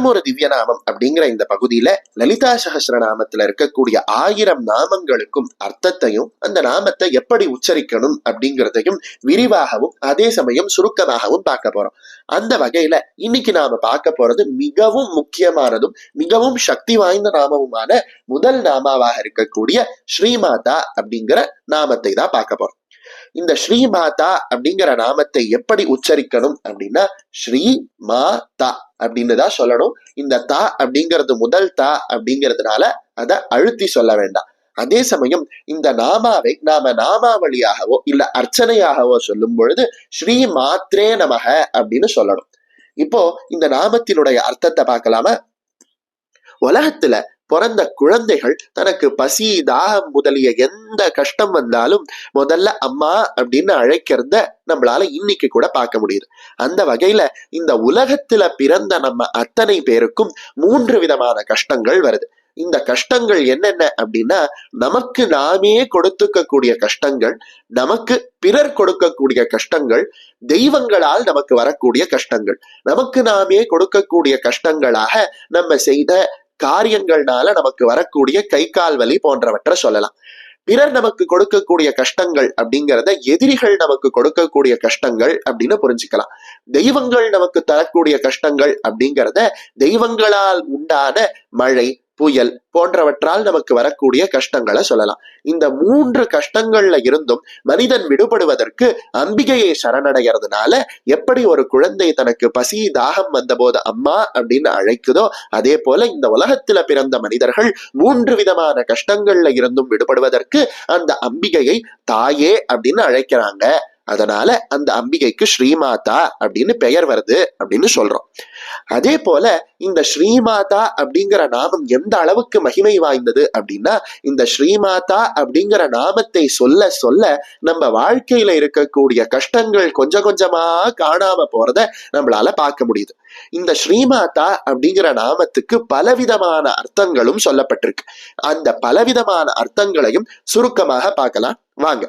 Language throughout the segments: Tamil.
ஒரு திவ்ய நாமம் அப்படிங்கிற இந்த பகுதியில லலிதா சகஸ்ரநாமத்துல இருக்கக்கூடிய 1000 நாமங்களுக்கும் அர்த்தத்தையும் அந்த நாமத்தை எப்படி உச்சரிக்கணும் அப்படிங்கிறதையும் விரிவாகவும் அதே சமயம் சுருக்கமாகவும் பார்க்க போறோம். அந்த வகையில இன்னைக்கு நாம பார்க்க போறது மிகவும் முக்கியமானதும் மிகவும் சக்தி வாய்ந்த நாமமுமான முதல் நாமாவாக இருக்கக்கூடிய ஸ்ரீமாதா அப்படிங்கிற நாமத்தை தான் பார்க்க போறோம். இந்த ஸ்ரீமாதா அப்படிங்கிற நாமத்தை எப்படி உச்சரிக்கணும் அப்படின்னா ஸ்ரீ மா தா அப்படின்னு தான் சொல்லணும். இந்த தா அப்படிங்கிறது முதல் தா அப்படிங்கிறதுனால அதை அழுத்தி சொல்ல வேண்டாம். அதே சமயம் இந்த நாமாவை நாம நாமாவளியாகவோ இல்ல அர்ச்சனையாகவோ சொல்லும் பொழுது ஸ்ரீ மாத்ரே நமக அப்படின்னு சொல்லணும். இப்போ இந்த நாமத்தினுடைய அர்த்தத்தை பார்க்கலாமா? உலகத்துல பிறந்த குழந்தைகள் தனக்கு பசி தாகம் முதலிய எந்த கஷ்டம் வந்தாலும் முதல்ல அம்மா அப்படின்னு அழைக்கிறத நம்மளால இன்னைக்கு கூட பார்க்க முடியுது. அந்த வகையில இந்த உலகத்துல பிறந்த நம்ம அத்தனை பேருக்கும் 3 விதமான கஷ்டங்கள் வருது. இந்த கஷ்டங்கள் என்னென்ன அப்படின்னா, நமக்கு நாமே கொடுத்துக்கக்கூடிய கஷ்டங்கள், நமக்கு பிறர் கொடுக்கக்கூடிய கஷ்டங்கள், தெய்வங்களால் நமக்கு வரக்கூடிய கஷ்டங்கள். நமக்கு நாமே கொடுக்கக்கூடிய கஷ்டங்களாக நம்ம செய்த காரியங்கள்னால நமக்கு வரக்கூடிய கை கால் வலி போன்றவற்றை சொல்லலாம். பிறர் நமக்கு கொடுக்கக்கூடிய கஷ்டங்கள் அப்படிங்கிறத எதிரிகள் நமக்கு கொடுக்கக்கூடிய கஷ்டங்கள் அப்படின்னு புரிஞ்சுக்கலாம். தெய்வங்கள் நமக்கு தரக்கூடிய கஷ்டங்கள் அப்படிங்கிறத தெய்வங்களால் உண்டான மழை புயல் போன்றவற்றால் நமக்கு வரக்கூடிய கஷ்டங்களை சொல்லலாம். இந்த 3 கஷ்டங்கள்ல இருந்தும் மனிதன் விடுபடுவதற்கு அம்பிகையை சரணடைகிறதுனால எப்படி ஒரு குழந்தை தனக்கு பசி தாகம் வந்த போது அம்மா அப்படின்னு அழைக்குதோ, அதே போல இந்த உலகத்துல பிறந்த மனிதர்கள் 3 விதமான கஷ்டங்கள்ல இருந்தும் விடுபடுவதற்கு அந்த அம்பிகையை தாயே அப்படின்னு அழைக்கிறாங்க. அதனால அந்த அம்பிகைக்கு ஸ்ரீமாதா அப்படின்னு பெயர் வருது அப்படின்னு சொல்றோம். அதே போல இந்த ஸ்ரீமாதா அப்படிங்கிற நாமம் எந்த அளவுக்கு மகிமை வாய்ந்தது அப்படின்னா, இந்த ஸ்ரீமாதா அப்படிங்கிற நாமத்தை சொல்ல சொல்ல நம்ம வாழ்க்கையில இருக்கக்கூடிய கஷ்டங்கள் கொஞ்சம் கொஞ்சமா காணாம போறத நம்மளால பார்க்க முடியுது. இந்த ஸ்ரீமாதா அப்படிங்கிற நாமத்துக்கு பலவிதமான அர்த்தங்களும் சொல்லப்பட்டிருக்கு. அந்த பலவிதமான அர்த்தங்களையும் சுருக்கமாக பார்க்கலாம் வாங்க.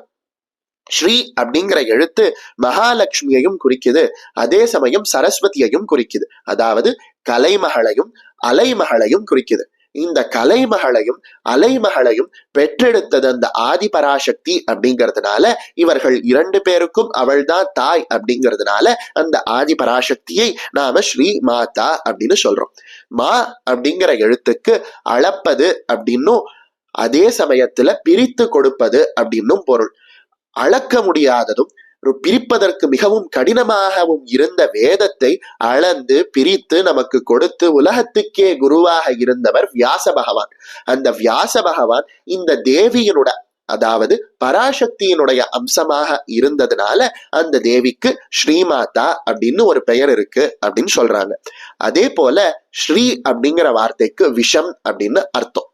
ஸ்ரீ அப்படிங்கிற எழுத்து மகாலட்சுமியையும் குறிக்குது, அதே சமயம் சரஸ்வதியையும் குறிக்குது. அதாவது கலைமகளையும் அலைமகளையும் குறிக்குது. இந்த கலைமகளையும் அலைமகளையும் பெற்றெடுத்தது அந்த ஆதிபராசக்தி அப்படிங்கிறதுனால இவர்கள் 2 பேருக்கும் அவள்தான் தாய் அப்படிங்கிறதுனால அந்த ஆதிபராசக்தியை நாம ஸ்ரீ மாதா அப்படின்னு சொல்றோம். மா அப்படிங்கிற எழுத்துக்கு அளப்பது அப்படின்னும் அதே சமயத்துல பிரித்து கொடுப்பது அப்படின்னும் பொருள். அளக்க முடியாததும் பிரிப்பதற்கு மிகவும் கடினமாகவும் இருந்த வேதத்தை அளந்து பிரித்து நமக்கு கொடுத்து உலகத்துக்கே குருவாக இருந்தவர் வியாச பகவான். அந்த வியாச பகவான் இந்த தேவியினுட அதாவது பராசக்தியினுடைய அம்சமாக இருந்ததுனால அந்த தேவிக்கு ஸ்ரீமாதா அப்படின்னு ஒரு பெயர் இருக்கு அப்படின்னு சொல்றாங்க. அதே போல ஸ்ரீ அப்படிங்கிற வார்த்தைக்கு விஷம் அப்படின்னு அர்த்தம்.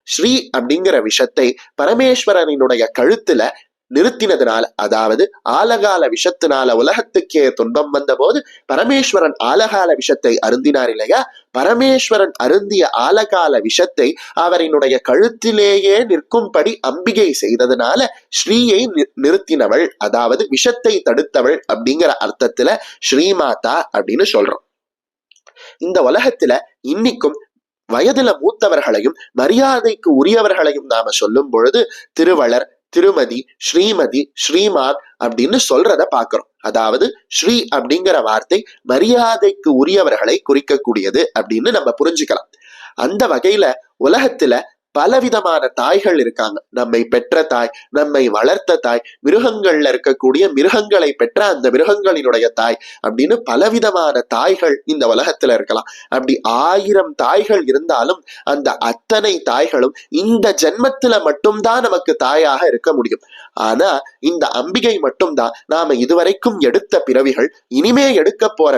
ஸ்ரீ அப்படிங்கிற விஷத்தை பரமேஸ்வரனினுடைய கழுத்துல நிறுத்தினதுனால, அதாவது ஆலகால விஷத்தினால உலகத்துக்கே துன்பம் வந்த போது பரமேஸ்வரன் ஆலகால விஷத்தை அருந்தினார் இல்லையா? பரமேஸ்வரன் அருந்திய ஆலகால விஷத்தை அவரினுடைய கழுத்திலேயே நிற்கும்படி அம்பிகை செய்ததுனால ஸ்ரீயை நிறுத்தினவள், அதாவது விஷத்தை தடுத்தவள் அப்படிங்கிற அர்த்தத்துல ஸ்ரீமாதா அப்படின்னு சொல்றோம். இந்த உலகத்துல இன்னைக்கும் வயதுல மூத்தவர்களையும் மரியாதைக்கு உரியவர்களையும் நாம சொல்லும் பொழுது திருவளர், திருமதி, ஸ்ரீமதி, ஸ்ரீமான் அப்படின்னு சொல்றத பாக்குறோம். அதாவது ஸ்ரீ அப்படிங்கிற வார்த்தை மரியாதைக்கு உரியவர்களை குறிக்கக்கூடியது அப்படின்னு நம்ம புரிஞ்சுக்கலாம். அந்த வகையில உலகத்துல பலவிதமான தாய்கள் இருக்காங்க. நம்மை பெற்ற தாய், நம்மை வளர்த்த தாய், மிருகங்கள்ல இருக்கக்கூடிய மிருகங்களை பெற்ற அந்த மிருகங்களினுடைய தாய் அப்படின்னு பலவிதமான தாய்கள் இந்த உலகத்துல இருக்கலாம். அப்படி 1000 தாய்கள் இருந்தாலும் அந்த அத்தனை தாய்களும் இந்த ஜென்மத்துல மட்டும்தான் நமக்கு தாயாக இருக்க முடியும். ஆனா இந்த அம்பிகை மட்டும்தான் நாம இதுவரைக்கும் எடுத்த பிறவிகள், இனிமே எடுக்க போற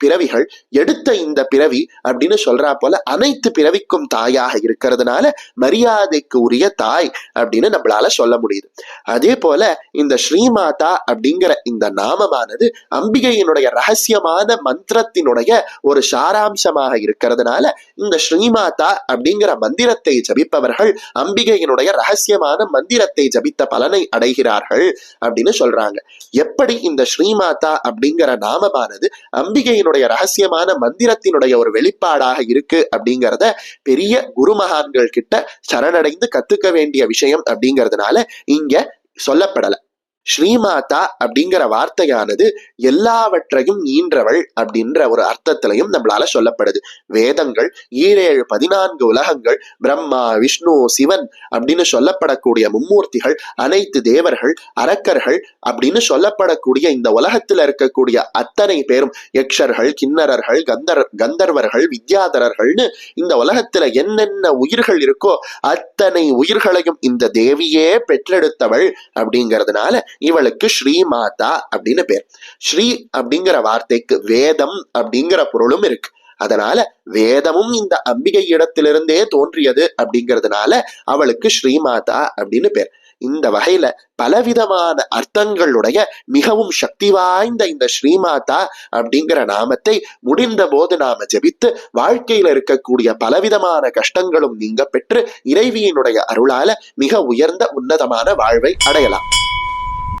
பிறவிகள், எடுத்த இந்த பிறவி அப்படின்னு சொல்றா போல அனைத்து பிறவிக்கும் தாயாக இருக்கிறதுனால மரியாதைக்கு உரிய தாய் அப்படின்னு நம்மளால சொல்ல முடியுது. அதே போல இந்த ஸ்ரீமாதா அப்படிங்கிற இந்த நாமமானது அம்பிகையினுடைய ரகசியமான மந்திரத்தினுடைய ஒரு சாராம்சமாக இருக்கிறதுனால இந்த ஸ்ரீமாதா அப்படிங்கிற மந்திரத்தை ஜபிப்பவர்கள் அம்பிகையினுடைய ரகசியமான மந்திரத்தை ஜபித்த பலனை அடைகிறார்கள் அப்படின்னு சொல்றாங்க. எப்படி இந்த ஸ்ரீமாதா அப்படிங்கிற நாமமானது அம்பிகையினுடைய ரகசியமான மந்திரத்தினுடைய ஒரு வெளிப்பாடாக இருக்கு அப்படிங்கிறத பெரிய குருமகான்கள் கிட்ட சரணடைந்து கத்துக்க வேண்டிய விஷயம் அப்படிங்கிறதுனால இங்க சொல்லப்படல. ஸ்ரீமாதா அப்படிங்கிற வார்த்தையானது எல்லாவற்றையும் ஈன்றவள் அப்படின்ற ஒரு அர்த்தத்திலையும் நம்மளால சொல்லப்படுது. வேதங்கள் 14 உலகங்கள், பிரம்மா விஷ்ணு சிவன் அப்படின்னு சொல்லப்படக்கூடிய மும்மூர்த்திகள், அனைத்து தேவர்கள் அரக்கர்கள் அப்படின்னு சொல்லப்படக்கூடிய இந்த உலகத்துல இருக்கக்கூடிய அத்தனை பேரும் யக்ஷர்கள் கிண்ணறர்கள் கந்தர்வர்கள் வித்யாதரர்கள்னு இந்த உலகத்துல என்னென்ன உயிர்கள் இருக்கோ அத்தனை உயிர்களையும் இந்த தேவியே பெற்றெடுத்தவள் அப்படிங்கிறதுனால இவளுக்கு ஸ்ரீமாதா அப்படின்னு பேர். ஸ்ரீ அப்படிங்கிற வார்த்தைக்கு வேதம் அப்படிங்கிற பொருளும் இருக்கு. அதனால வேதமும் இந்த அம்பிகை இடத்திலிருந்தே தோன்றியது அப்படிங்கிறதுனால அவளுக்கு ஸ்ரீமாதா அப்படின்னு பேர். இந்த வகையில பலவிதமான அர்த்தங்களுடைய மிகவும் சக்தி வாய்ந்த இந்த ஸ்ரீமாதா அப்படிங்கிற நாமத்தை முடிந்த போது நாம ஜெபித்து வாழ்க்கையில இருக்கக்கூடிய பலவிதமான கஷ்டங்களும் நீங்க பெற்று இறைவியினுடைய அருளால மிக உயர்ந்த உன்னதமான வாழ்வை அடையலாம்.